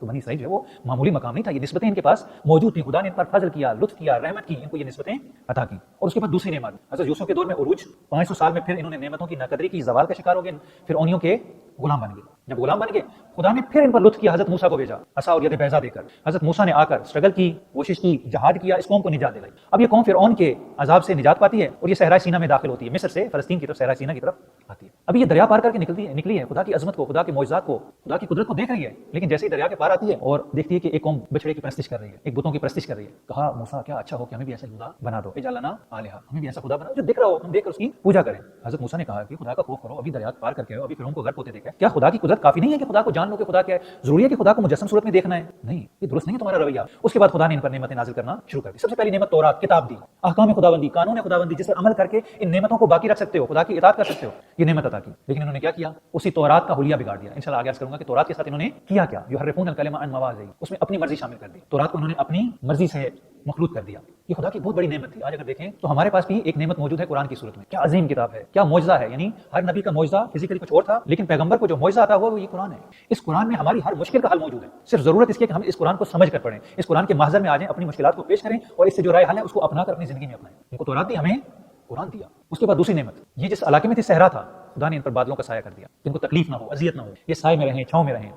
تو بنی اسرائیل جو ہے وہ معمولی مقام نہیں تھا، یہ نسبتیں ان کے پاس موجود تھیں، خدا نے ان پر فضل کیا، لطف کیا، رحمت کی، ان کو یہ نسبتیں عطا کی۔ اور اس کے بعد دوسری نعمت حضرت یوسف کے دور میں عروج، 500 سال میں پھر انہوں نے نعمتوں کی ناقدری کی، زوال کا شکار ہو گئے، پھر اونیوں کے غلام بن گئے۔ جب غلام بن گئے خدا نے پھر ان پر لطف کیا، حضرت موسیٰ کو بھیجا عصا اور ید بیضا دے کر۔ حضرت موسیٰ نے آ کر اسٹرگل کی، کوشش کی، جہاد کیا، اس قوم کو نجات دلائی۔ اب یہ قوم فرعون کے عذاب سے نجات پاتی ہے اور یہ صحرائے سینا میں داخل ہوتی ہے، مصر سے فلسطین کی طرف صحرائے سینا کی طرف آتی ہے۔ اب یہ دریا پار کر کے نکلی ہے، خدا کی عظمت کو، خدا کے معجزات کو، خدا کی قدرت کو دیکھ رہی ہے، لیکن جیسے ہی دریا کے پار آتی ہے اور دیکھتی ہے کہ ایک قوم بچڑے کی پرستش کر رہی ہے، ایک بتوں کی پرستش کر رہی ہے، کہا موسیٰ کیا اچھا ہو کہ ہمیں بھی ایسا خدا بنا دو، اجعل لنا الہہ، ہمیں بھی ایسا خدا بنا دو جو دکھ رہا ہو، ہم دیکھ کر اس کی پوجا کریں۔ حضرت موسیٰ نے کہا کہ خدا کا خوف کرو، ابھی دریا پار کر کے آؤ، ابھی فرعون کو غرق ہوتے دیکھا ہے، کیا خدا کی قدرت کافی نہیں ہے کہ خدا کو جان لو کہ خدا کیا ہے؟ ضروری ہے کہ خدا کو مجسم صورت میں دیکھنا ہے؟ نہیں، یہ درست نہیں ہے تمہارا رویہ۔ اس کے بعد خدا نے ان پر نعمتیں نازل کرنا شروع کر دی۔ سب سے پہلی نعمت تورات، کتاب دی، احکام خداوندی، قانون خداوندی، جس پر عمل کر کے ان نعمتوں کو باقی رکھ سکتے ہو، خدا کی اطاعت کر سکتے ہو، یہ نعمت عطا کی۔ لیکن انہوں نے کیا کیا؟ اسی تورات کا حلیہ بگاڑ دیا۔ انشاءاللہ آگے عرض کروں گا کہ تورات کے ساتھ انہوں نے کیا کیا، یحرفون الکلم عن مواضعہ، اس میں اپنی مرضی شامل کر دی، تورات کو انہوں نے اپنی مرضی سے مخلوط کر دیا۔ یہ خدا کی بہت بڑی نعمت تھی۔ آج اگر دیکھیں تو ہمارے پاس بھی ایک نعمت موجود ہے قرآن کی صورت میں، کیا عظیم کتاب ہے، کیا معجزہ ہے، یعنی ہر نبی کا معجزہ فزیکلی کچھ اور تھا، لیکن پیغمبر کو جو معجزہ آتا ہوا وہ یہ قرآن ہے۔ اس قرآن میں ہماری ہر مشکل کا حل موجود ہے، صرف ضرورت اس کی کہ ہم اس قرآن کو سمجھ کر پڑھیں، اس قرآن کے محضر میں آ جائیں، اپنی مشکلات کو پیش کریں اور اس سے جو رائے حل ہے اس کو اپنا کر اپنی زندگی میں اپنائیں۔ ان کو تورات دی، ہمیں قرآن دیا۔ اس کے بعد دوسری نعمت، یہ جس علاقے میں تھی صحرا تھا، خدا نے ان پر بادلوں کا سایہ کر دیا، جن کو تکلیف نہ ہو، اذیت نہ ہو، یہ سائے میں رہیں، چھاؤں میں رہیں،